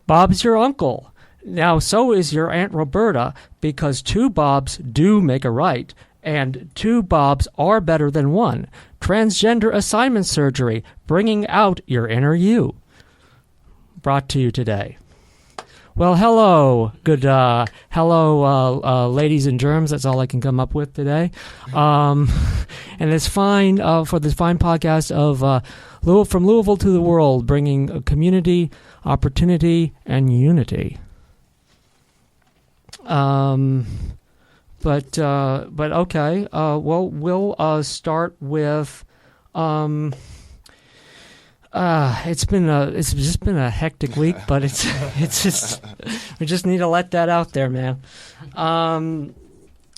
Bob's your uncle. Now, so is your Aunt Roberta, because two Bobs do make a right, and two Bobs are better than one. Transgender assignment surgery, bringing out your inner you. Brought to you today. Well, hello, ladies and germs. That's all I can come up with today. And it's fine for this fine podcast of from Louisville to the world, bringing community, opportunity, and unity. But okay. Well, we'll start with. It's just been a hectic week, but it's just we just need to let that out there, man.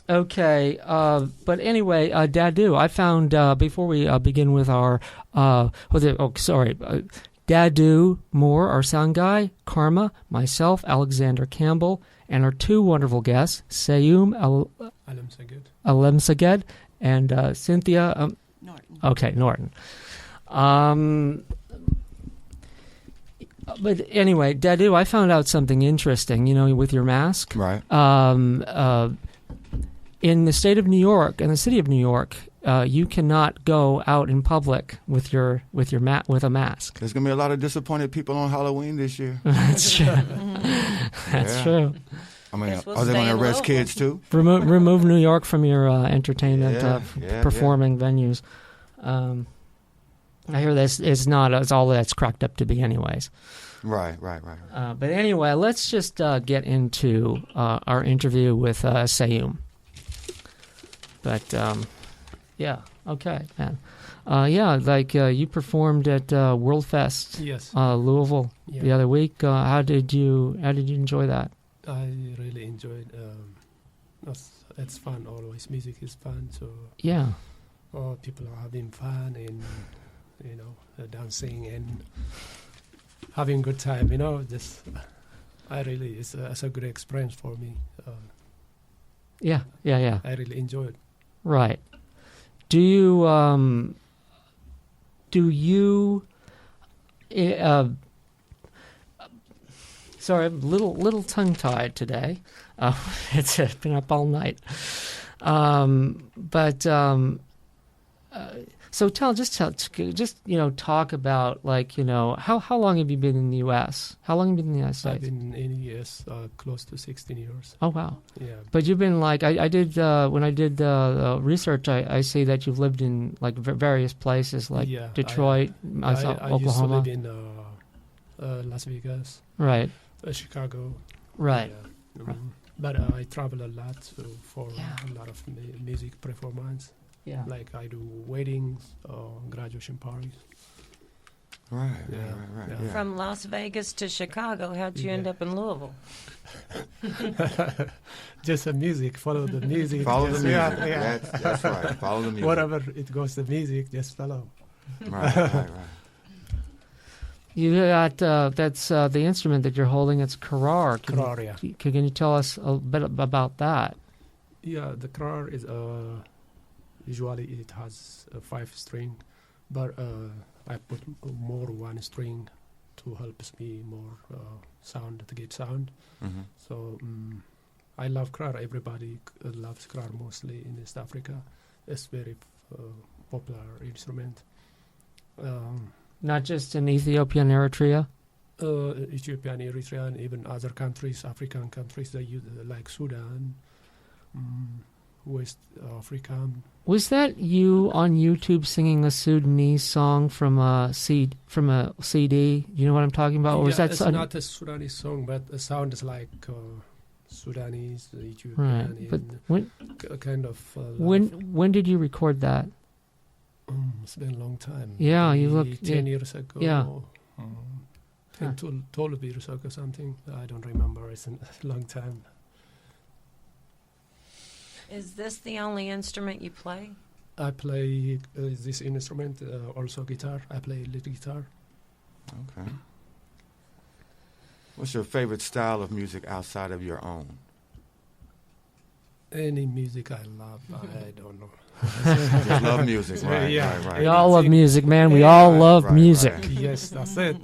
Okay. But anyway, Dadu, I found before we begin with our Dadu Moore, our sound guy, Karma, myself, Alexander Campbell, and our two wonderful guests, Seyoum Alemseged and Cynthia Norton. Okay, Norton. But anyway, Dadu, I found out something interesting, with your mask. Right. In the state of New York, in the city of New York, you cannot go out in public with a mask. There's going to be a lot of disappointed people on Halloween this year. That's true. That's true. I mean, are they going to arrest kids too? Remove New York from your entertainment performing venues. I hear this is not it's all that's cracked up to be anyways. Right. But anyway, let's just get into our interview with Seyoum. But, yeah, okay, man. You performed at WorldFest, yes, Louisville, the other week. How did you enjoy that? I really enjoyed. It's fun always. Music is fun, so yeah. People are having fun and dancing and having a good time. It's a good experience for me. Yeah. I really enjoy it. Right. Do you sorry, I'm a little tongue-tied today. It's been up all night. So talk about how long have you been in the U.S.? How long have you been in the United States? I've been in the U.S. Close to 16 years. Oh wow! Yeah. But you've been I did when I did research. I see that you've lived in various places like Detroit, Oklahoma. I used to live in Las Vegas. Right. Chicago. Right. Yeah. But I travel a lot for a lot of music performance. Yeah. Like I do weddings or graduation parties. Right. Yeah. From Las Vegas to Chicago, how'd you end up in Louisville? Just the music. Follow the music. Follow the music. Yeah. That's right. Follow the music. Whatever it goes, the music, just follow. Right. You got that's the instrument that you're holding. It's karar. Yeah. Can you tell us a bit about that? Yeah, the karar is usually it has a 5-string, but I put more 1 string to help me more sound to get sound. Mm-hmm. So I love karar. Everybody loves karar mostly in East Africa. It's very popular instrument. Not just in Ethiopia and Eritrea? Ethiopia and Eritrea and even other countries, African countries, they use like Sudan, West Africa. Was that you on YouTube singing a Sudanese song from a CD? You know what I'm talking about? Or was that it's not a Sudanese song, but the sound is like Sudanese, Ethiopian, right. But when, kind of. When did you record that? It's been a long time. Yeah, maybe you look 10 years ago. Yeah. 10 to 12 years ago or something. I don't remember. It's a long time. Is this the only instrument you play? I play this instrument, also guitar. I play lead guitar. Okay. What's your favorite style of music outside of your own? Any music I love, I don't know. Just love music, right? Yeah. Right, We right. all love music, man. We all love right, music. right. Yes, that's it.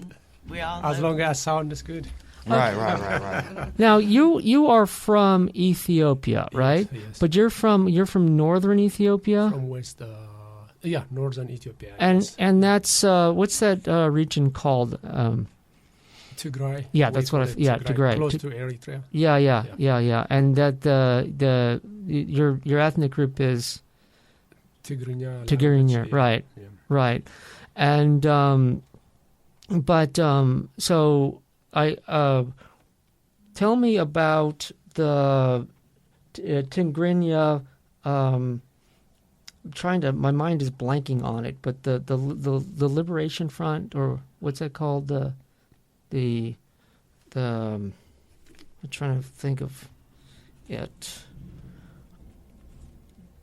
We all As love long as sound is good. Right. Now you are from Ethiopia, right? Yes. But you're from northern Ethiopia, From West, northern Ethiopia. and yes. and that's what's that region called? Tigray. Yeah, we that's what call I- it yeah, Tigray. Close Tig- to Eritrea. Yeah. And that your ethnic group is Tigrinya. Tigrinya, language, right? Yeah. Right. And so I tell me about the Tigrinya. My mind is blanking on it, but the Liberation Front, or what's that called? I'm trying to think of it.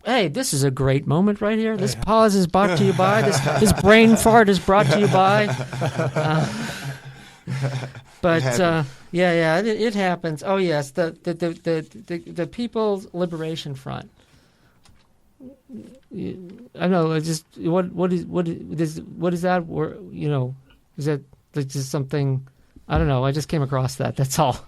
Hey, this is a great moment right here. This pause is brought to you by this brain fart is brought to you by. It happens. Oh yes, the People's Liberation Front. I know. It's just what is that? Is that just something? I don't know. I just came across that. That's all.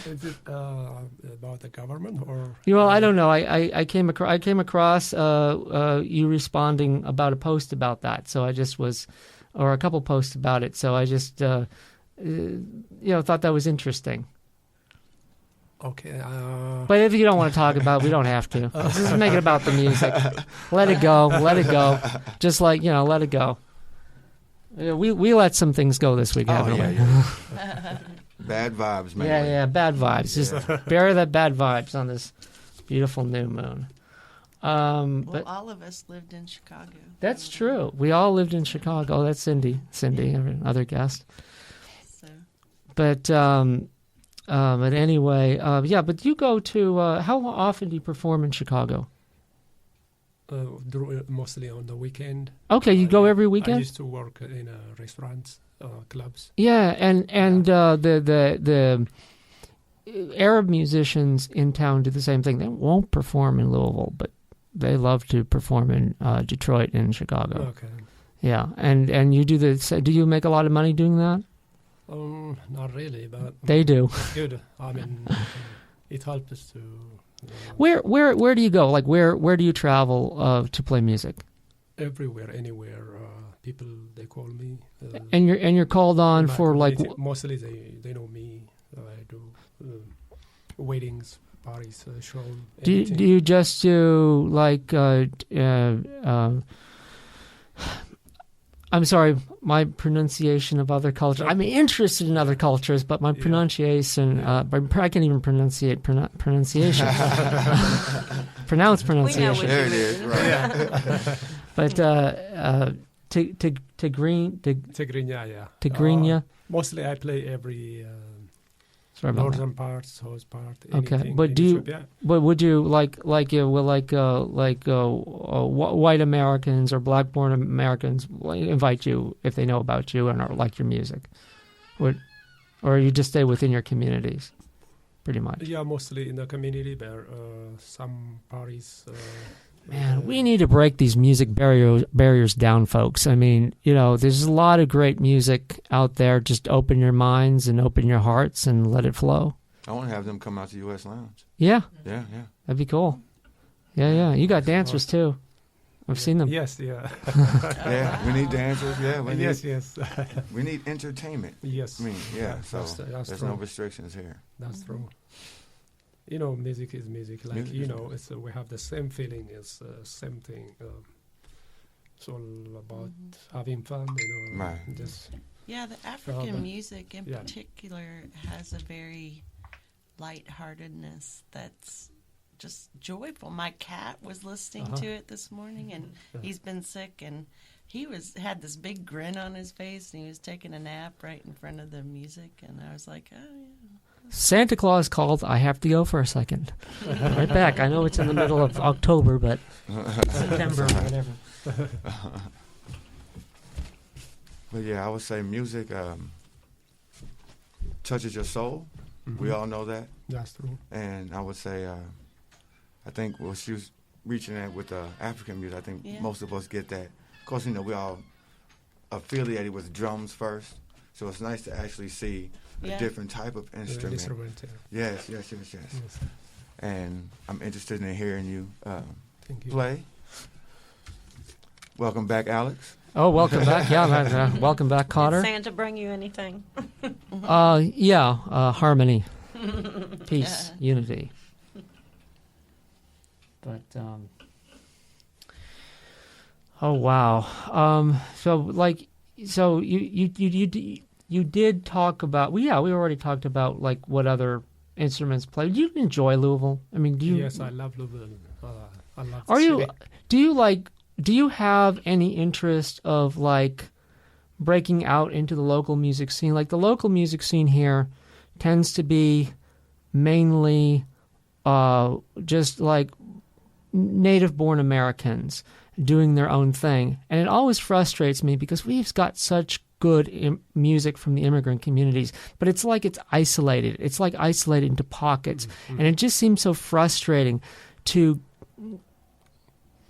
Is it about the government or? Well, I don't know. I came across you responding about a post about that. So I just was, or a couple posts about it. So I just thought that was interesting. Okay. But if you don't want to talk about it, we don't have to. Let's just make it about the music. Let it go. Let it go. Just like, let it go. We let some things go this week, haven't we? Yeah. Bad vibes, man. Yeah, bad vibes. Just bury that bad vibes on this beautiful new moon. But all of us lived in Chicago. that's true. We all lived in Chicago. That's Cindy, another guest. So. But anyway, but you go to, how often do you perform in Chicago? Mostly on the weekend. Okay, you go every weekend? I used to work in restaurants, clubs. Yeah, and the Arab musicians in town do the same thing. They won't perform in Louisville, but they love to perform in Detroit and Chicago. Okay. Yeah, and you do do you make a lot of money doing that? Not really, but They do. good. I mean, it helps us to. Where do you go? Like where do you travel to play music? Everywhere, anywhere. People they call me. And you're called on for like mostly they know me. I do weddings, parties, show. Do you just do like I'm sorry, my pronunciation of other cultures. I'm interested in other cultures, but my pronunciation, I can't even pronunciation. Pronounce pronunciation. There it is, right. But Tigrinya, yeah. Tigrinya. Mostly I play every Sorry about northern part, south part. Okay, but would you like white Americans or black-born Americans invite you if they know about you and like your music, or you just stay within your communities, pretty much? Yeah, mostly in the community, but some parties. Man, we need to break these music barriers down, folks. I mean, there's a lot of great music out there. Just open your minds and open your hearts and let it flow. I want to have them come out to U.S. Lounge. Yeah. Yeah. That'd be cool. Yeah. You got dancers, too. I've seen them. Yes, yeah. Yeah, we need dancers. Yeah, yes. We need entertainment. Yes. I mean, yeah, so that's there's true. no restrictions here. That's true. Music is music. Like, it's we have the same feeling. It's same thing. It's all about having fun, Right. Just Yeah, the African music in particular has a very lightheartedness that's just joyful. My cat was listening to it this morning, and he's been sick, and he had this big grin on his face, and he was taking a nap right in front of the music, and I was like, oh, yeah. Santa Claus called. I have to go for a second. Right back. I know it's in the middle of October, but September or whatever. But yeah, I would say music touches your soul. Mm-hmm. We all know that. That's true. And I would say I think what she was reaching at with African music, I think most of us get that. Of course, we all affiliated with drums first, so it's nice to actually see a different type of instrument. Yes. And I'm interested in hearing you, play. Welcome back, Alex. Oh, welcome back. Yeah, welcome back, Cotter. Did Santa bring you anything? Harmony, peace, unity. But oh wow. So you did talk about. Well, we already talked about like what other instruments play. Do you enjoy Louisville? I mean, do you? Yes, I love Louisville. I love. Do you have any interest of like breaking out into the local music scene? Like the local music scene here tends to be mainly just like native-born Americans doing their own thing. And it always frustrates me because we've got such good music from the immigrant communities, but it's like it's isolated. It's like isolated into pockets. Mm-hmm. And it just seems so frustrating to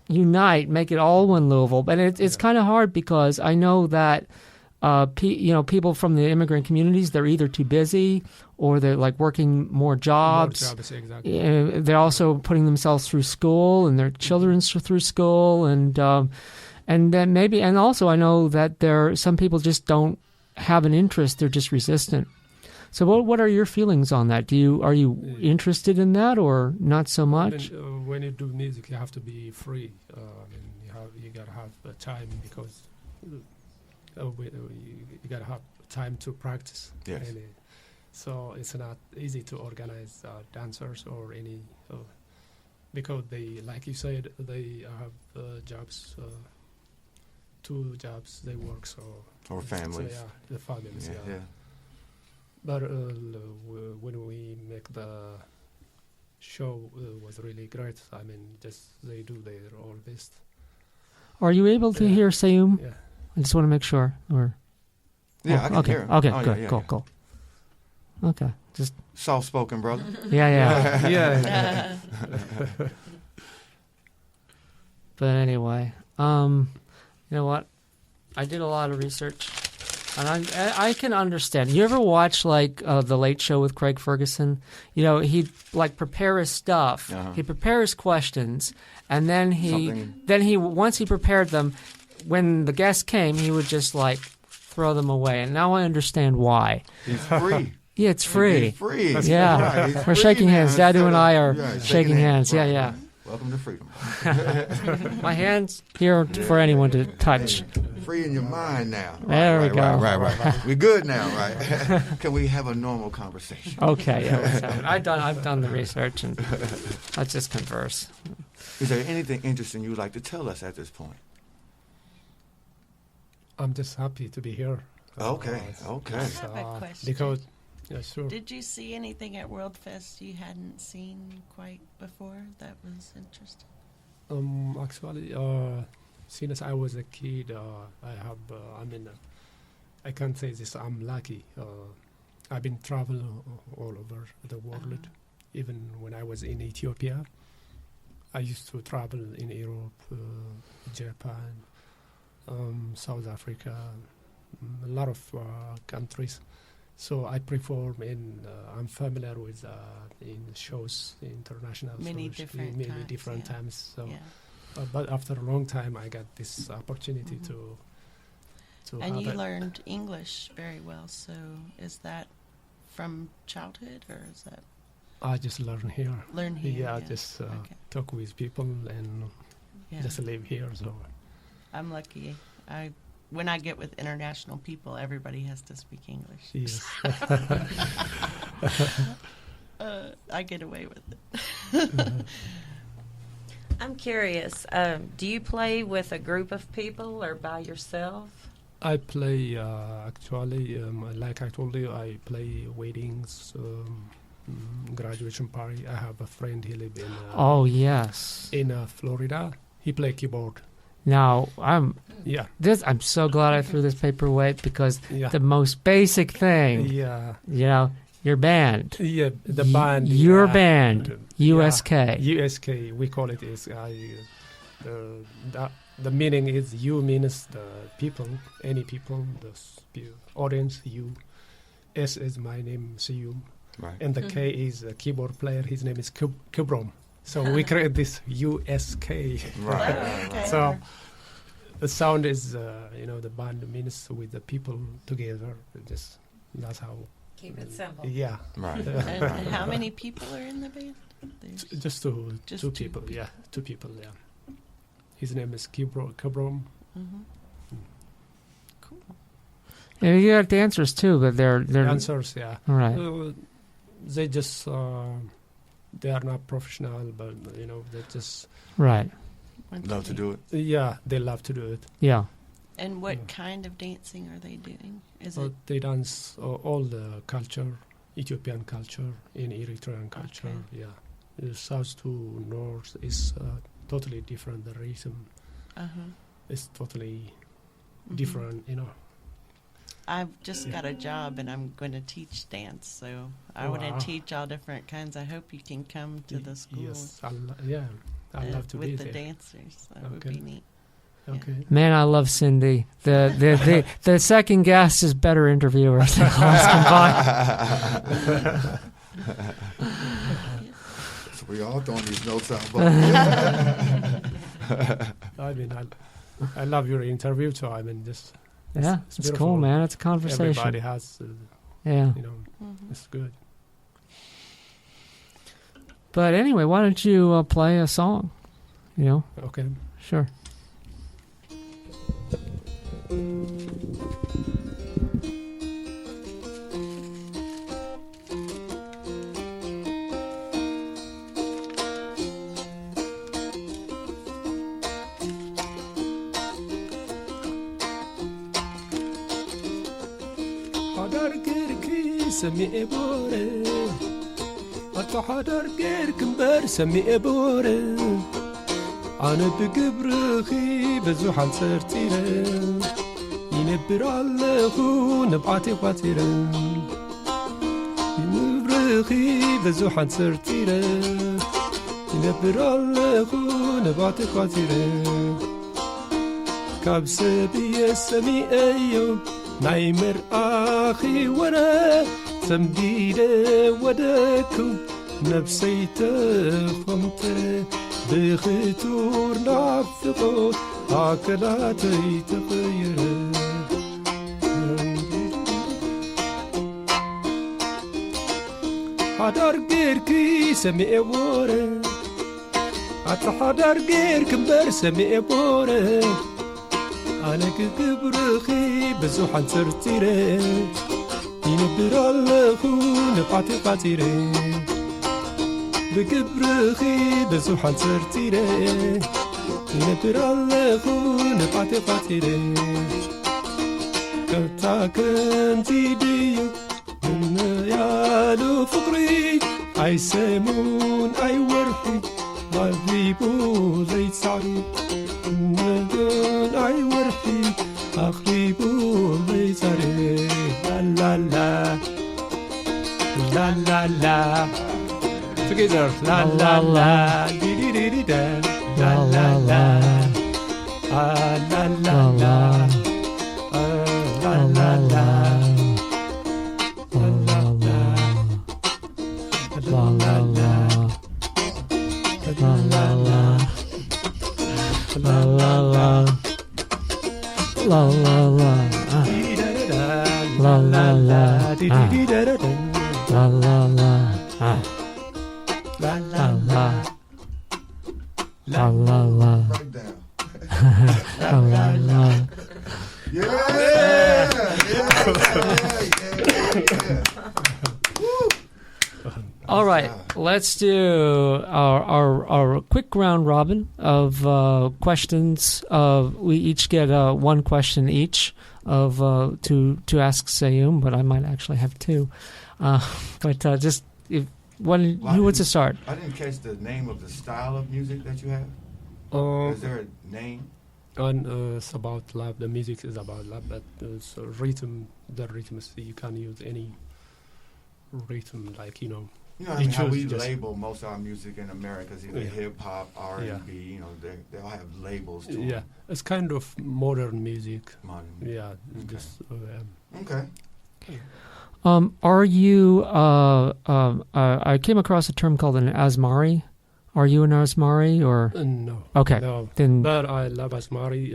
unite, make it all one Louisville. But it's kind of hard because I know that people from the immigrant communities, they're either too busy or they're like working more jobs. Exactly. They're also putting themselves through school and their children through school, and then maybe, and also I know that some people just don't have an interest; they're just resistant. So, what are your feelings on that? Are you interested in that or not so much? When you do music, you have to be free. You gotta have time because. You gotta have time to practice. Yes. So it's not easy to organize dancers or any because they, like you said, they have jobs, 2 jobs they work. So or families. So, the families. Yeah. But when we make the show, it was really great. I mean, they do their all best. Are you able to hear Seyoum? Yeah. I just want to make sure. I can hear him. Okay, good, cool. Okay, just soft-spoken, brother. Yeah. Yeah. But anyway, you know what? I did a lot of research, and I can understand. You ever watch like The Late Show with Craig Ferguson? He'd like prepare his stuff. Uh-huh. He'd prepare his questions, and then he once he prepared them. When the guests came, he would just like throw them away, and now I understand why. He's free. Yeah, it's free. He's free. Yeah, right. We're shaking hands. Dadu and I are shaking hands. Right. Yeah. Welcome to freedom. My hands here for anyone to touch. Free in your mind now. There we go. Right. We're good now, right? Can we have a normal conversation? Okay. Yeah. I've done the research, and let's just converse. Is there anything interesting you would like to tell us at this point? I'm just happy to be here. Okay. I have a question. Because, sure. Did you see anything at World Fest you hadn't seen quite before that was interesting? Actually, since I was a kid, I can't say this, I'm lucky. I've been traveling all over the world. Even when I was in Ethiopia, I used to travel in Europe, Japan, South Africa, a lot of countries. So I perform I'm familiar with in shows, international many shows, different times. So, but after a long time, I got this opportunity to. And you learned English very well. So is that from childhood, or is that? I just learn here. Yeah, just talk with people and just live here. So. I'm lucky. When I get with international people, everybody has to speak English. Yes. I get away with it. I'm curious. Do you play with a group of people or by yourself? I play, actually, like I told you, I play weddings, graduation party. I have a friend, he lives in in Florida. He play keyboard. Now, I'm so glad I threw this paperweight because the most basic thing, Your band. Yeah, the band. Your band. USK. USK. We call it is. The meaning is U means the people, any people, the audience. U. S is my name, Seyoum. Right. And the K is a keyboard player. His name is Kibrom. So we create this USK. Right. Okay. So the sound is, the band means with the people together. That's how. Keep it simple. Yeah. Right. And how many people are in the band? Just two people. Yeah, 2 people. Yeah. His name is Kibrom. Mm-hmm. Cool. And you got dancers too, but they're Dancers. Yeah. Right. They just they are not professional, but they just right. Love to do it. Yeah, they love to do it. Yeah. And what kind of dancing are they doing? Is it They dance all the culture, Ethiopian culture, in Eritrean culture. Okay. Yeah, south to north is totally different. The rhythm is totally different. I've just got a job and I'm going to teach dance, so I want to teach all different kinds. I hope you can come to the school. Yes, I'd love to be with the there. dancers. That would be neat. Okay. Man, I love Cindy. The second guest is better interviewer than the last combined. So we all throwing these notes out. I mean, I love your interview too. I mean, It's cool, man. It's a conversation. Everybody has, it's good. But anyway, why don't you play a song? Okay. Sure. سمي بوري أتحضر غير كمبر سمي بوري أنا بقبرخي بزوحان سرتيري ينبر اللهو نبعتي خاطيري ينبرخي بزوحان سرتيري ينبر اللهو نبعتي خاطيري كابسة بي سمي أيوب نايمر آخي ورا تمديدة ودكو نفسي تخمتر بخطور نعفقو عقلاتي تغير حدار غيركي سمي ورا حدار غير كمبر سمي ورا أنا كبرخي بزوحان سرتيري ينبر اللهو نبعتي قاتيري بكبرخي بزوحان سرتيري ينبر اللهو نبعتي قاتيري كتا كنتي ديو من يالو فقري أي سيمون أي ورحي غالبيبو زي سعري أي ورحي أخريبو بيساري لا لا لا لا لا لا together لا لا لا دي دي دي دي دا لا لا لا لا لا لا لا لا لا La la la, la la la, la la la, la la la, la la la, la la. Right down. La la la. All right, let's do our quick round robin of questions. We each get one question each of to ask Seyoum, but I might actually have two. Who wants to start? I didn't catch the name of the style of music that you have. Is there a name? And it's about love. The music is about love, but it's rhythm. The rhythm is you can use any rhythm, like, you know. You know, I mean, how we label most of our music in America is either hip hop, R&B. You know, they all have labels to them. It's kind of modern music. Modern. Yeah, okay. just okay. Are you? I came across a term called an Asmari. Are you an Asmari or? No. Okay. No. Then, but I love Asmari.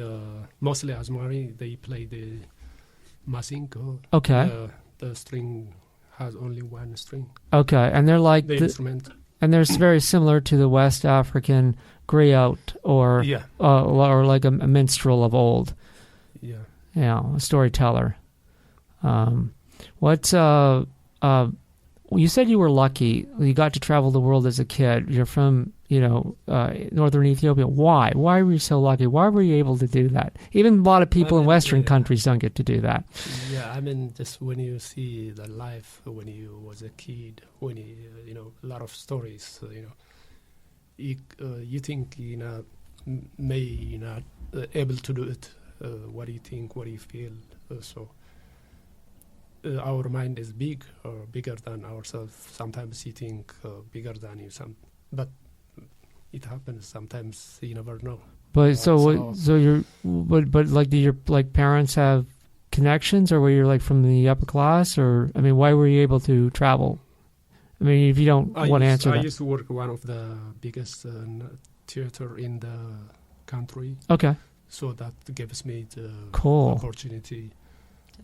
Mostly Asmari. They play the masinko. Okay. The string has only one string. Okay, and they're like the instrument, and they're very similar to the West African griot or like a minstrel of old. Yeah. Yeah, a storyteller. You said you were lucky. You got to travel the world as a kid. You're from, northern Ethiopia. Why? Why were you so lucky? Why were you able to do that? Even a lot of people in Western countries don't get to do that. Yeah, I mean, just when you see the life when you was a kid, when you a lot of stories, you think may not able to do it. What do you think? What do you feel? Our mind is big or bigger than ourselves. Sometimes you think bigger than you, but it happens. Sometimes you never know. But do your parents have connections, or were you like from the upper class, or I mean, why were you able to travel? I mean, if you don't want to answer that. I used to work one of the biggest theater in the country. Okay. So that gives me the opportunity.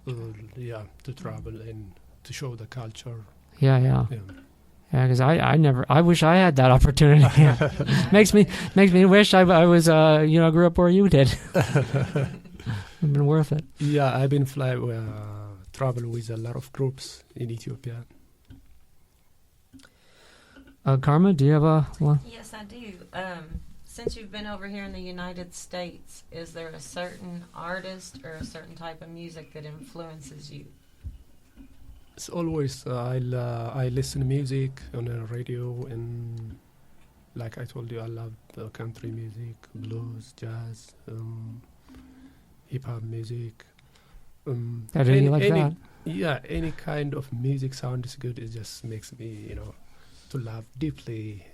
To travel and to show the culture. Yeah, because I wish I had that opportunity. makes me wish I was grew up where you did. It's been worth it. Yeah, I've been travel with a lot of groups in Ethiopia. Karma, do you have one? Yes, I do. Since you've been over here in the United States, is there a certain artist or a certain type of music that influences you? It's always I listen to music on the radio, and like I told you, I love country music, blues, jazz, hip hop music. That? Yeah, any kind of music sounds good. It just makes me, to love deeply,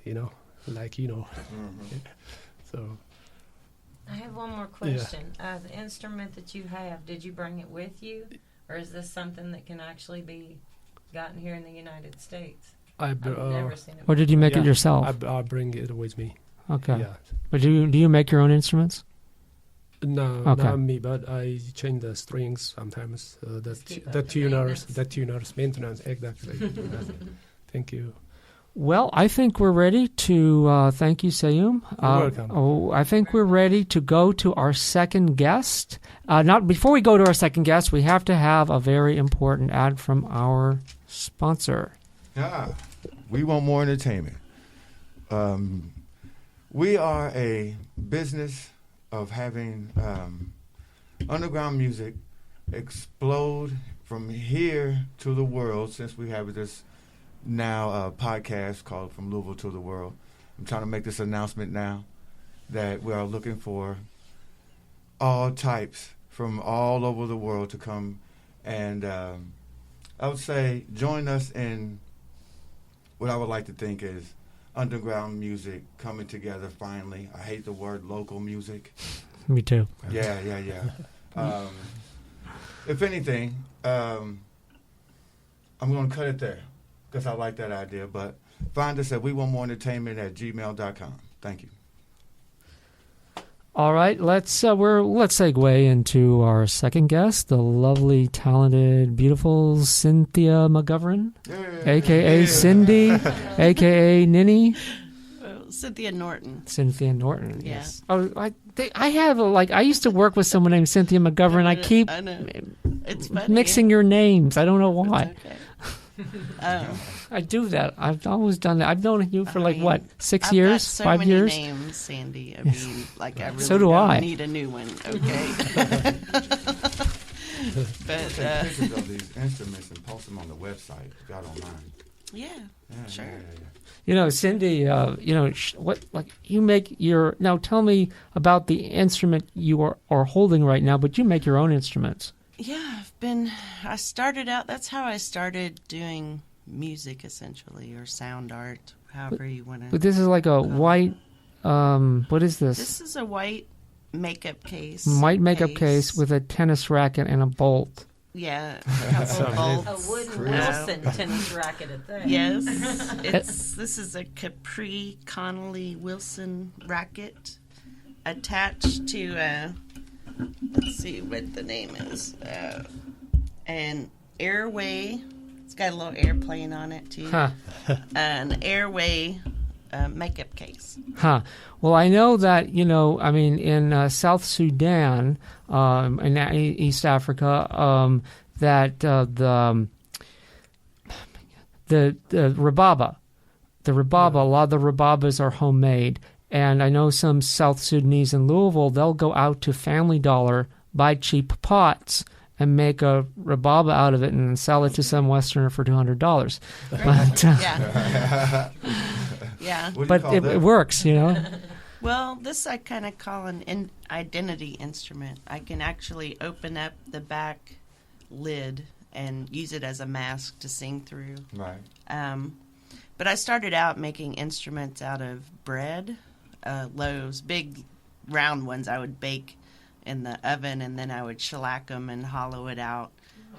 Mm-hmm. So I have one more question. The instrument that you have, did you bring it with you, or is this something that can actually be gotten here in the United States? I've never seen it. Or did you make it yourself? I bring it with me. Okay. Yeah. But do you make your own instruments? No, not me, but I change the strings sometimes. The tuners maintenance, exactly. Thank you. Well, I think we're ready to thank you, Seyoum. You're welcome. I think we're ready to go to our second guest. Before we go to our second guest, we have to have a very important ad from our sponsor. We want more entertainment. We are a business of having underground music explode from here to the world, since we have this now a podcast called From Louisville to the World. I'm trying to make this announcement now that we are looking for all types from all over the world to come and I would say join us in what I would like to think is underground music coming together finally. I hate the word local music. Me too. Yeah. If anything, I'm going to cut it there, because I like that idea. But find us at wewantmoreentertainment@gmail.com. Thank you. All right, let's segue into our second guest, the lovely, talented, beautiful Cynthia McGovern, a.k.a. Cindy, a.k.a. Ninnie. Cynthia Norton. Cynthia Norton, yeah. Yes. Oh, I have I used to work with someone named Cynthia McGovern. I keep it's funny, mixing your names. I don't know why. It's okay. I do that. I've always done that. I've known you for 6 I've years, got so 5 many years. Names, Sandy. I mean, I really so do I. Need a new one. Okay. But take pictures of these instruments and post them on the website. Got online. Yeah, sure. Yeah. Cindy, you make your, now tell me about the instrument you are holding right now, but you make your own instruments. Yeah, I started out, that's how I started doing music essentially, or sound art, however you want to. But this is like a white. What is this? This is a white makeup case. White makeup case with a tennis racket and a bolt. Yeah, a couple bolts. A wooden Wilson tennis racket at that. Yes, this is a Capri Connolly Wilson racket attached to let's see what the name is. An Airway. It's got a little airplane on it too. Huh. An Airway makeup case. Huh. Well, I know that, in South Sudan, in East Africa, that the rababa, a lot of the rababas are homemade. And I know some South Sudanese in Louisville, they'll go out to Family Dollar, buy cheap pots, and make a rababa out of it and sell it to some Westerner for $200. But, yeah. But it works, Well, this I kind of call an identity instrument. I can actually open up the back lid and use it as a mask to sing through. Right. But I started out making instruments out of bread, loaves, big round ones I would bake in the oven, and then I would shellac them and hollow it out.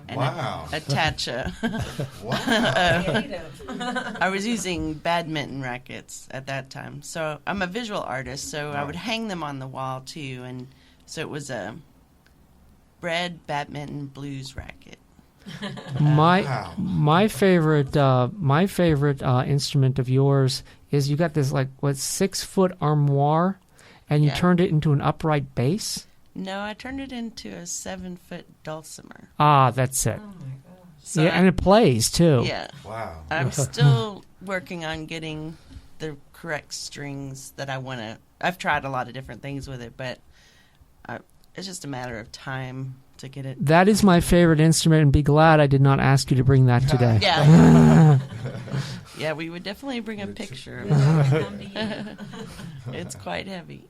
And attach a... I was using badminton rackets at that time. So I'm a visual artist, so I would hang them on the wall too. And so it was a bread, badminton, blues racket. My favorite instrument of yours is you got this 6-foot armoire, and you turned it into an upright bass. No, I turned it into a 7-foot dulcimer. Ah, that's it. Oh my gosh. So and it plays too. Yeah. Wow. I'm still working on getting the correct strings that I want to. I've tried a lot of different things with it, but it's just a matter of time to get it. That is my favorite instrument, and be glad I did not ask you to bring that today. Yeah. Yeah, we would definitely bring a picture of it. It's quite heavy.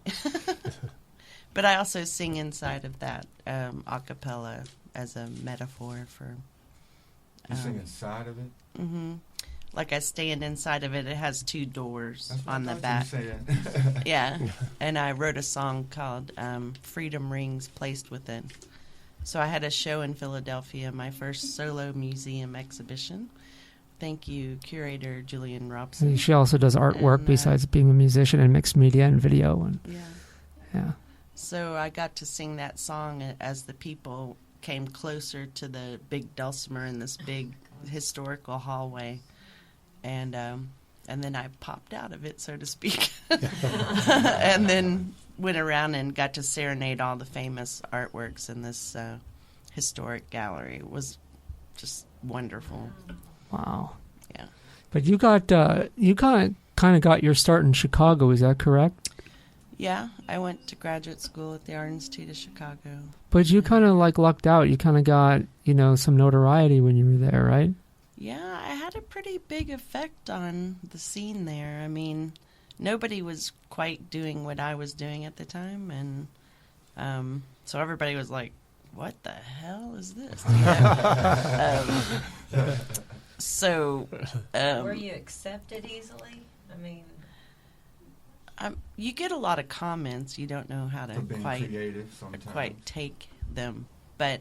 But I also sing inside of that a cappella as a metaphor for... You sing inside of it? Mm-hmm. Like I stand inside of it. It has 2 doors on the you back. say that. Yeah. And I wrote a song called Freedom Rings Placed Within. So I had a show in Philadelphia, my first solo museum exhibition. Thank you, curator Julian Robson. She also does artwork besides being a musician and mixed media and video. And yeah. So I got to sing that song as the people came closer to the big dulcimer in this big historical hallway, and then I popped out of it, so to speak, and then went around and got to serenade all the famous artworks in this historic gallery. It was just wonderful. Wow. Yeah. But you kind of got your start in Chicago. Is that correct? Yeah, I went to graduate school at the Art Institute of Chicago. But you kind of lucked out. You kind of got, some notoriety when you were there, right? Yeah, I had a pretty big effect on the scene there. I mean, nobody was quite doing what I was doing at the time, and so everybody was like, what the hell is this? Were you accepted easily? I mean... you get a lot of comments. You don't know how to quite take them. But,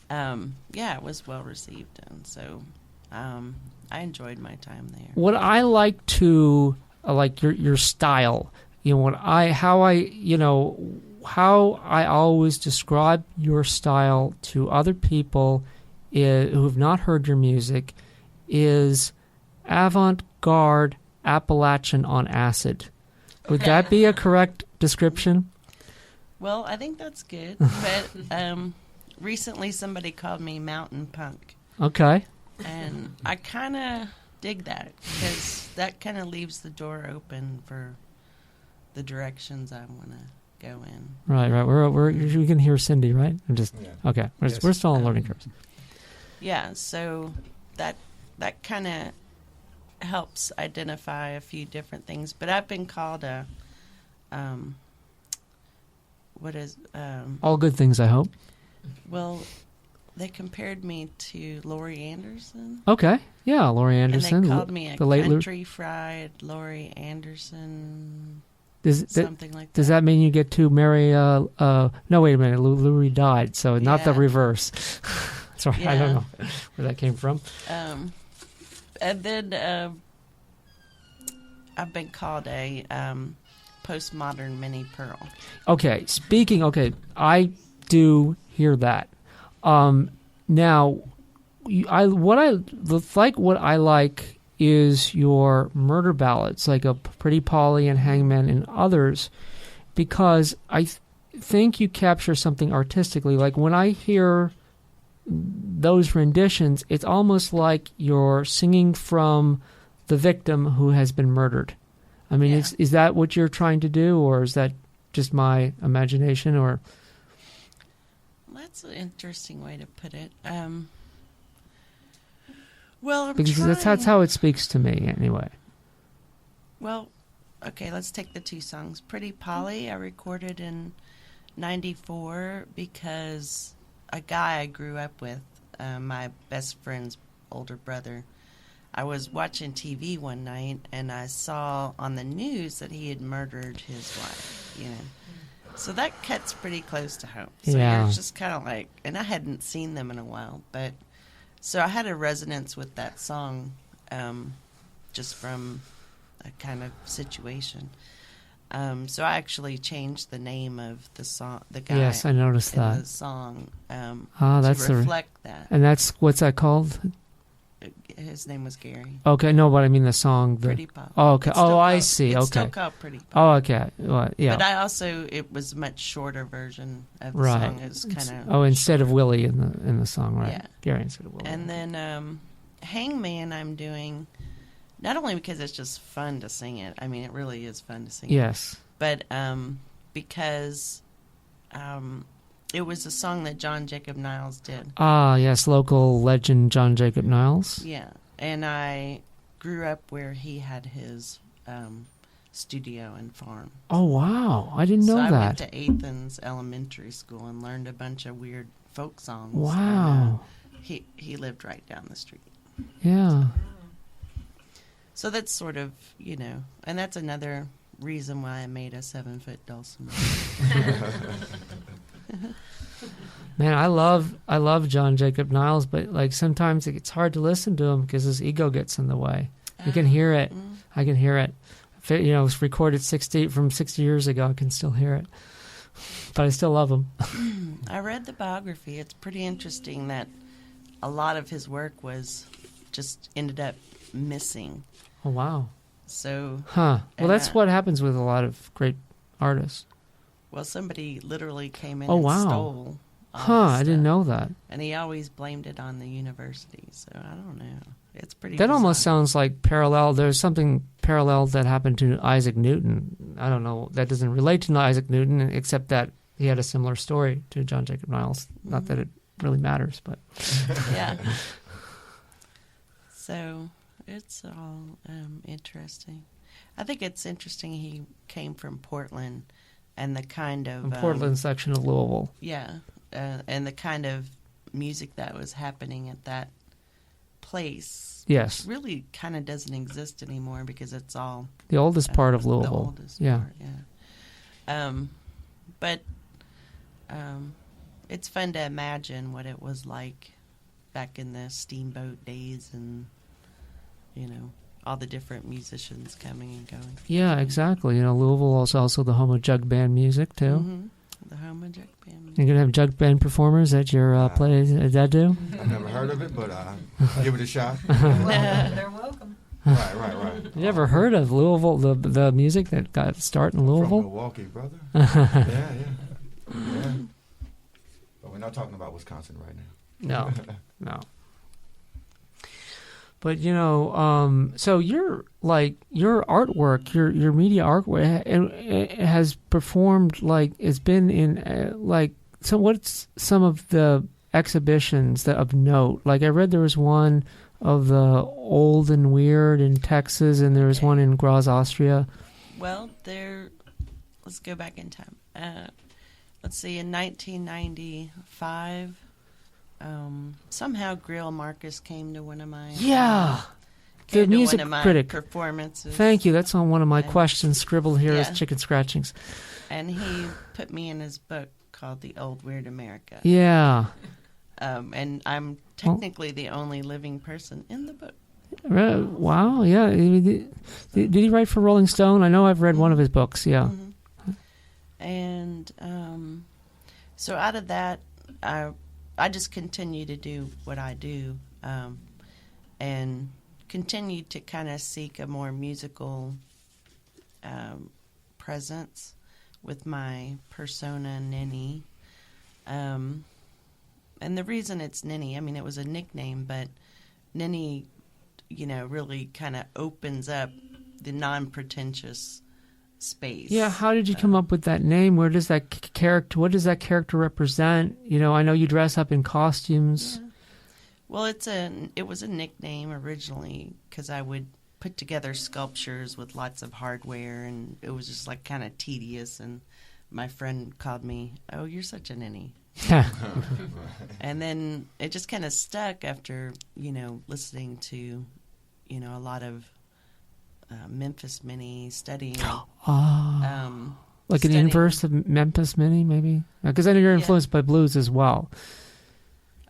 it was well received. And so I enjoyed my time there. What I like to, your style, how I always describe your style to other people who have not heard your music is avant-garde Appalachian on acid. Would that be a correct description? Well, I think that's good. But recently somebody called me mountain punk. Okay. And I kind of dig that because that kind of leaves the door open for the directions I want to go in. Right. We can hear Cindy, right? Okay. We're still on learning curves. Yeah. So that kind of helps identify a few different things, but I've been called a all good things, I hope. Well, they compared me to Laurie Anderson. Okay. Yeah, Laurie Anderson. And they called me a the late country fried Laurie Anderson. Something like that. Does that mean you get to marry? No, wait a minute. Laurie died, so not the reverse. Sorry, I don't know where that came from. And then I've been called a postmodern Minnie Pearl. Okay, I do hear that. Now, what I like is your murder ballads, like a Pretty Polly and Hangman and others, because I think you capture something artistically. Like when I hear those renditions, it's almost like you're singing from the victim who has been murdered. I mean, is that what you're trying to do, or is that just my imagination? Or that's an interesting way to put it. Well, because that's how it speaks to me, anyway. Well, okay, let's take the two songs. Pretty Polly, I recorded in '94 because a guy I grew up with, my best friend's older brother, I was watching TV one night and I saw on the news that he had murdered his wife, you know. So that cuts pretty close to home. So you're just kind of like, and I hadn't seen them in a while, but so I had a resonance with that song just from a kind of situation. So I actually changed the name of the song, the guy. Yes, I noticed that. The song that's to reflect that. And what's that called? His name was Gary. Okay, no, but I mean the song. Pretty Polly. Oh, okay. I see. It's okay. still called Pretty Polly. Oh, okay. Well, yeah. But I also, it was a much shorter version of the song. It was kind of instead of Willie in the song, right? Yeah. Gary instead of Willie. And then Hangman I'm doing not only because it's just fun to sing it. I mean, it really is fun to sing it. Yes. But because it was a song that John Jacob Niles did. Ah, yes, local legend John Jacob Niles. Yeah, and I grew up where he had his studio and farm. Oh, wow. I didn't know that. So I went to Athens Elementary School and learned a bunch of weird folk songs. Wow. And, he lived right down the street. Yeah. So that's sort of, you know, and that's another reason why I made a 7-foot dulcimer. Man, I love John Jacob Niles, but like sometimes it's hard to listen to him because his ego gets in the way. You can hear it. I can hear it. You know, it was recorded 60 years ago. I can still hear it, but I still love him. I read the biography. It's pretty interesting that a lot of his work was just ended up missing. Oh, wow. So, well, that's what happens with a lot of great artists. Well, somebody literally came in and stole all I didn't know that. And he always blamed it on the university, so I don't know. It's pretty That bizarre. almost sounds like parallel. There's something parallel that happened to Isaac Newton. I don't know. That doesn't relate to Isaac Newton, except that he had a similar story to John Jacob Niles. Not that it really matters, but... Yeah. So... it's all interesting. I think it's interesting he came from Portland and the kind of... Portland section of Louisville. Yeah. And the kind of music that was happening at that place... Yes. ...really kind of doesn't exist anymore because it's all... the oldest part of Louisville. The oldest part, yeah. But it's fun to imagine what it was like back in the steamboat days and... you know, all the different musicians coming and going. Yeah, exactly. You know, Louisville is also the home of jug band music, too. Mm-hmm. The home of jug band music. You're going to have jug band performers at your play at that do? I've never heard of it, but give it a shot. They're welcome. Right. You ever heard of Louisville, the music that got its start in Louisville? From Milwaukee, brother. Yeah. But we're not talking about Wisconsin right now. No. But, you know, so your artwork, your media artwork, it has performed, like, it's been in, so what's some of the exhibitions that of note? Like, I read there was one of the Old and Weird in Texas, and there was one in Graz, Austria. Well, let's go back in time. Let's see, in 1995, somehow Grill Marcus came to one of my the music critic performances. Thank you. That's on one of my questions scribbled here as chicken scratchings. And he put me in his book called The Old Weird America. Yeah. And I'm technically the only living person in the book. Wow. Yeah. Did he write for Rolling Stone? I know I've read one of his books. Yeah. Mm-hmm. And so out of that, I just continue to do what I do, and continue to kind of seek a more musical presence with my persona, Ninnie. And the reason it's Ninnie, I mean, it was a nickname, but Ninnie, really kind of opens up the non-pretentious space. Yeah, how did you come up with that name? Where does that character, what does that character represent? I know you dress up in costumes. Yeah. Well, it was a nickname originally because I would put together sculptures with lots of hardware, and it was just like kind of tedious, and my friend called me, "Oh, you're such a ninny." And then it just kind of stuck after, listening to, a lot of Memphis Minnie, studying. Like an inverse of Memphis Minnie, maybe? Because I know you're influenced by blues as well.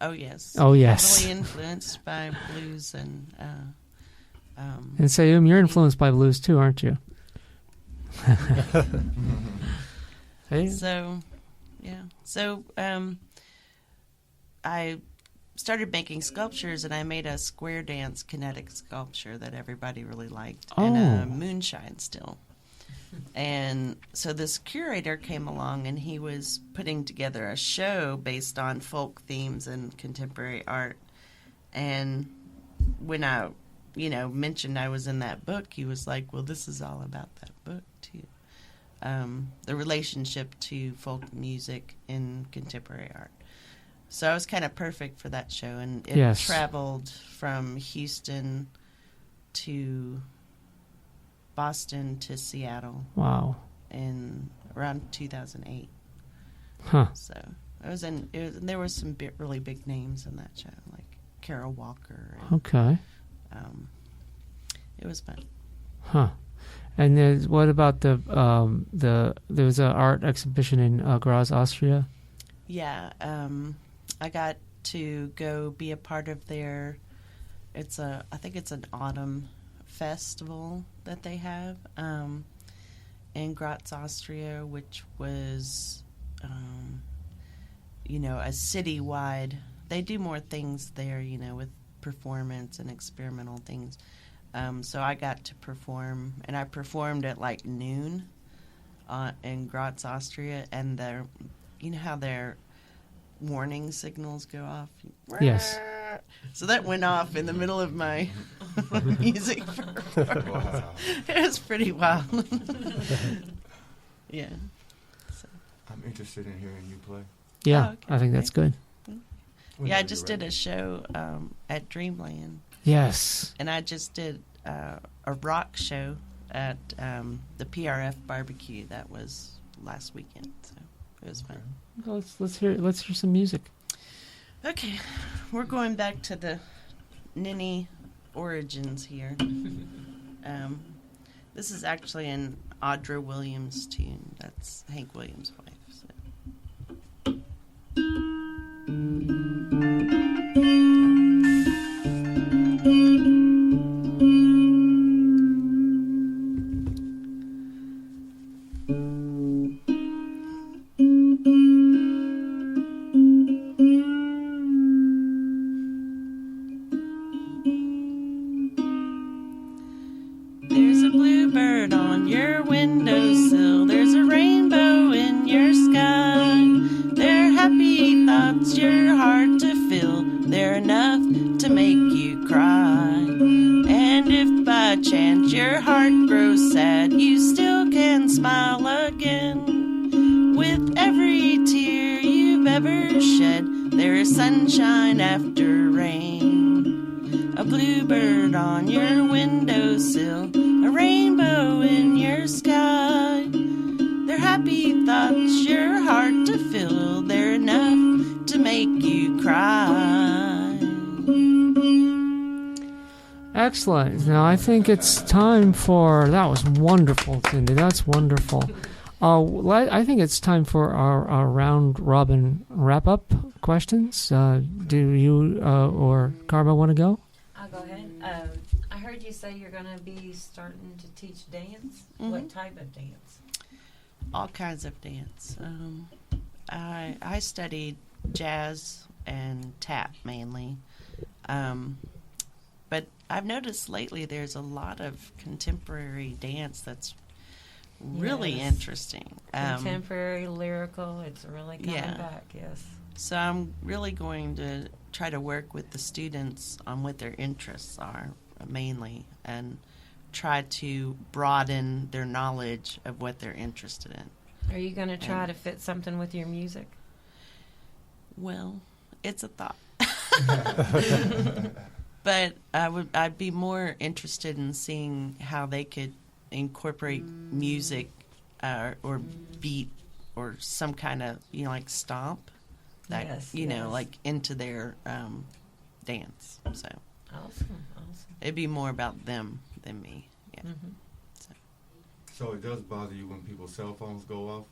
Oh, yes. Oh, yes. Heavily influenced by blues and... and Seyoum, you're influenced by blues too, aren't you? Hey. So, yeah. So, I started making sculptures, and I made a square dance kinetic sculpture that everybody really liked, and a moonshine still. And so this curator came along, and he was putting together a show based on folk themes and contemporary art. And when I, mentioned I was in that book, he was like, well, this is all about that book, too. The relationship to folk music and contemporary art. So I was kind of perfect for that show, and it traveled from Houston to Boston to Seattle. Wow! In around 2008. Huh. So there were some really big names in that show, like Carol Walker. And, okay. It was fun. Huh. And what about there was an art exhibition in Graz, Austria? Yeah. I got to go be a part of their. I think it's an autumn festival that they have in Graz, Austria, which was, a citywide. They do more things there, with performance and experimental things. So I got to perform, and I performed at like noon in Graz, Austria, and how their warning signals go off. Yes. So that went off in the middle of my music performance. Wow. It was pretty wild. Yeah. So. I'm interested in hearing you play. Yeah, okay. I think that's good. Yeah, I just did a show at Dreamland. Yes. And I just did a rock show at the PRF barbecue. That was last weekend, so it was fun. Well, let's hear some music. Okay, we're going back to the Ninnie origins here. This is actually an Audra Williams tune. That's Hank Williams' wife. So. There's a bluebird on your windowsill. There's a rainbow in your sky. They're happy thoughts you're hard to fill. They're enough to make you cry. And if by chance your heart grows sad, you still can smile again. With every tear you've ever shed, there is sunshine after rain. A bluebird on your windowsill, a rainbow in your sky. They're happy thoughts you're hard to fill. They're enough to make you cry. Excellent. Now I think it's time for. That was wonderful, Cindy. That's wonderful. I think it's time for our round robin wrap up questions. Do you or Karma want to go? I'll go ahead. I heard you say you're going to be starting to teach dance. Mm-hmm. What type of dance? All kinds of dance. I studied jazz and tap mainly. But I've noticed lately there's a lot of contemporary dance that's really interesting. Contemporary, lyrical, it's really coming back, yes. So I'm really going to try to work with the students on what their interests are, mainly, and try to broaden their knowledge of what they're interested in. Are you going to try to fit something with your music? Well, it's a thought. But I'd be more interested in seeing how they could incorporate music or beat or some kind of, like stomp that, like into their dance. So awesome. It'd be more about them than me. Yeah. Mm-hmm. So it does bother you when people's cell phones go off?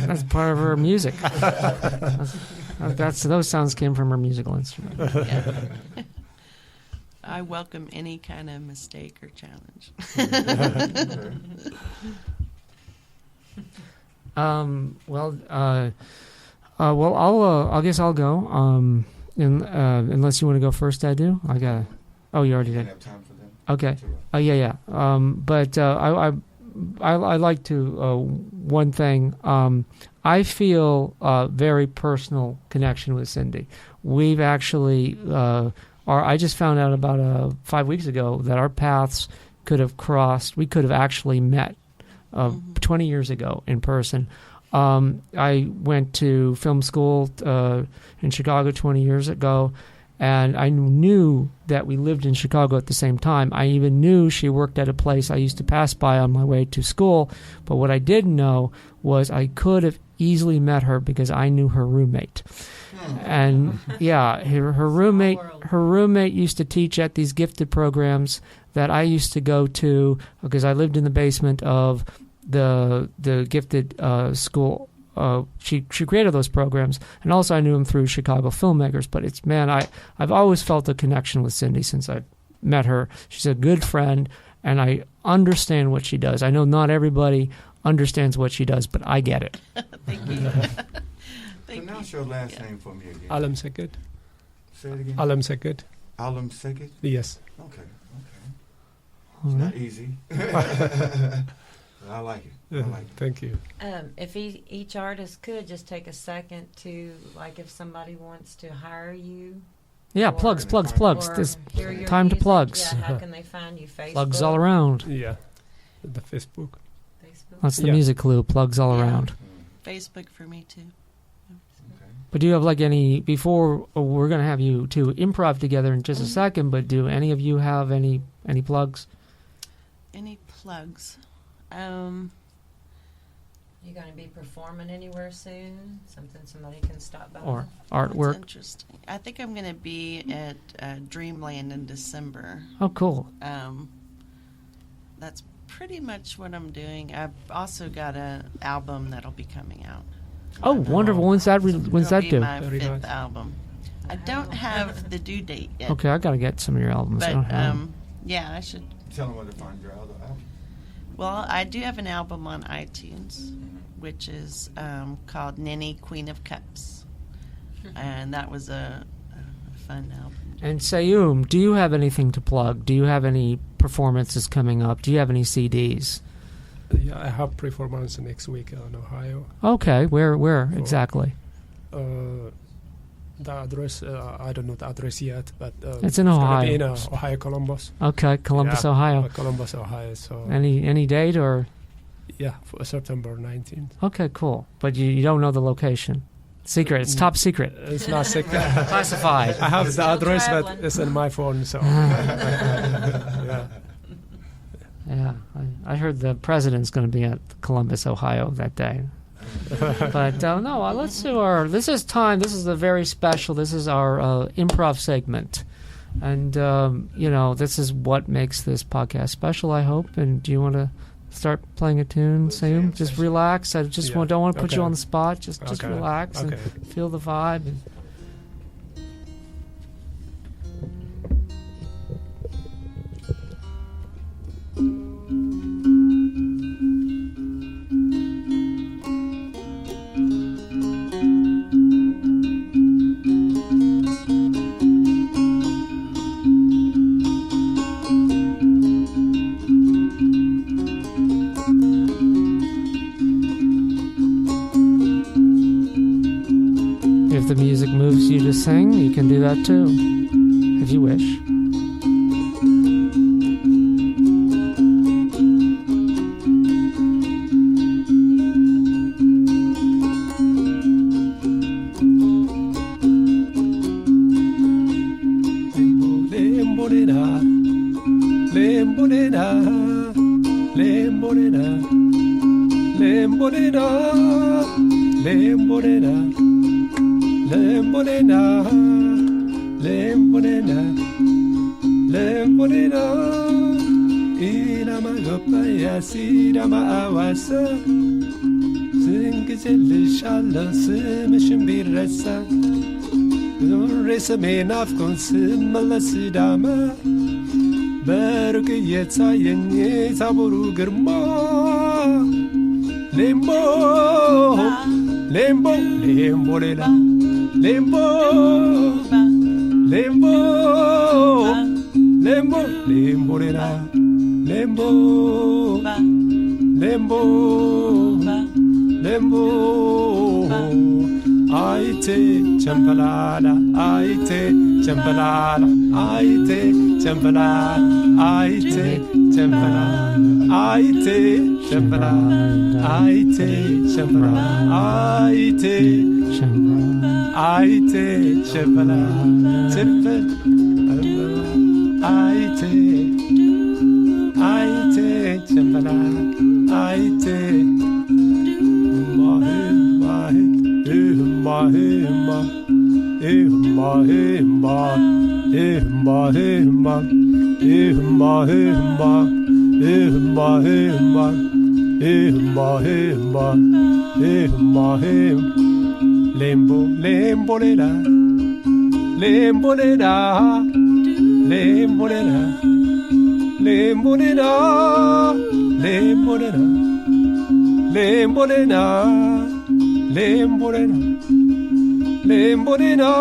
That's part of her music. Those sounds came from her musical instrument. Yeah. I welcome any kind of mistake or challenge. I guess I'll go. Unless you want to go first, I do. I got. Oh, you already did. Have time for them. Okay. Yeah. But I like to one thing. I feel a very personal connection with Cindy. We've actually. I just found out about 5 weeks ago that our paths could have crossed. We could have actually met 20 years ago in person. I went to film school in Chicago 20 years ago, and I knew that we lived in Chicago at the same time. I even knew she worked at a place I used to pass by on my way to school. But what I didn't know was I could have easily met her because I knew her roommate. And yeah, her roommate used to teach at these gifted programs that I used to go to because I lived in the basement of the gifted school. She created those programs, and also I knew him through Chicago filmmakers. But I've always felt a connection with Cindy since I met her. She's a good friend, and I understand what she does. I know not everybody understands what she does, but I get it. Thank you. Pronounce your last name for me again. Alemseged. Say it again. Alemseged. Alemseged? Yes. Okay. It's not easy. I like it. Thank you. If each artist could just take a second to, like, if somebody wants to hire you. Yeah, plugs. This time to plugs. Yeah, how can they find you? Facebook? Plugs all around. Yeah, the Facebook. That's the music clue. Plugs all around. Facebook for me too. But do you have before we're going to have you two improv together in just a second, but do any of you have any plugs? Any plugs? You going to be performing anywhere soon? Something somebody can stop by? Or artwork? That's interesting. I think I'm going to be at Dreamland in December. Oh, cool. That's pretty much what I'm doing. I've also got an album that'll be coming out. Oh, wonderful. When's that due? My fifth album. I don't have the due date yet. Okay, I got to get some of your albums. But, I don't have yeah, I should. Tell them where to find your album. Well, I do have an album on iTunes, which is called Ninnie, Queen of Cups. And that was a fun album. And Seyoum, do you have anything to plug? Do you have any performances coming up? Do you have any CDs? Yeah, I have performance next week in Ohio. Okay, where exactly? The address, I don't know the address yet, but it's in Ohio. In Ohio, Columbus. Okay, Columbus, Ohio. Columbus, Ohio. So any date or? Yeah, for September 19th. Okay, cool. But you don't know the location. Secret. It's top secret. It's not secret. Classified. I have the address, but it's in my phone. So. Yeah. Yeah, I heard the president's going to be at Columbus, Ohio that day. But no, let's do this is time. This is a very special. This is our improv segment. And, this is what makes this podcast special, I hope. And do you want to start playing a tune, Seyoum? Just relax. I just don't want to put you on the spot. Just relax and feel the vibe. And if the music moves you to sing, you can do that too, if you wish. ስምሽን ቢረሳ ዞሬ ስሜን ናፍቆኝ ስመለስ ዳማ በሩቅ እየታየኝ የታቦሩ ግርማ ሌምቦ ሌምቦ ሌምቦ ሌላ ሌምቦ ሌምቦ ሌምቦ ሌምቦ ሌላ ሌምቦ ሌምቦ lembo aite champalala aite champalala aite champalala aite champalala aite champalala aite champalala aite champalala aite champalala tippel aite aite champalala aite lembo lembo lera lembo lera lembo lera lembo lera lembo lera lembo lera lembo lera lembo lera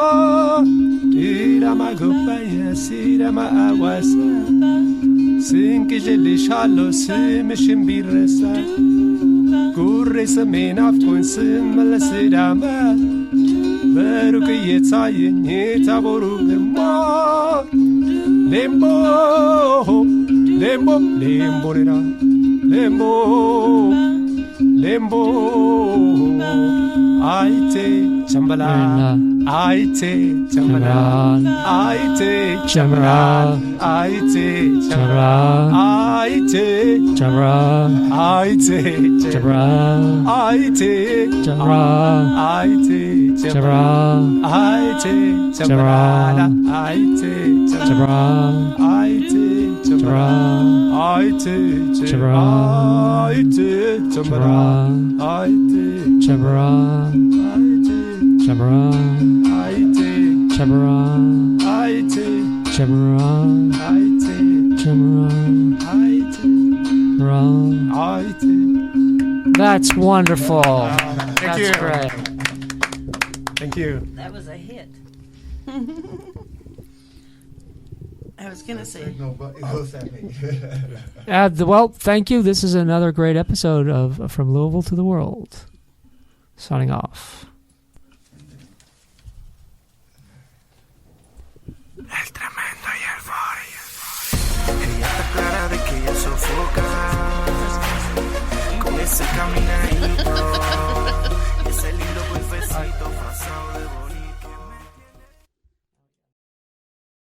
tira magopaya sira ma awasa ስንቅዤልሻለሁ ስምሽን ቢረሳ ጉሬ ስሜን ናፍቆኝ ስመለስ ዳማ በሩቅ እየታየኝ የታቦሩ ግርማ ሌምቦ ሌምቦ ሌምቦ ሌላ ሌምቦ ሌምቦ አይቴ ቸምበላ አይቴ ቸምበላ አይቴ ቸምራ አይቴ ቸምራ አይቴ ቸምራ አይቴ ቸምራ አይቴ ቸምራ አይቴ ቸምራ አይቴ ቸምራ አይቴ ቸምራ አይቴ ቸምራ አይቴ ቸምራ አይቴ ቸምራ አይቴ ቸምራ Chevron, Chevron, Chevron, Chevron. That's wonderful. Thank you. Great. Thank you. That was a hit. I was going to say. Well, thank you. This is another great episode of From Louisville to the World. Signing off.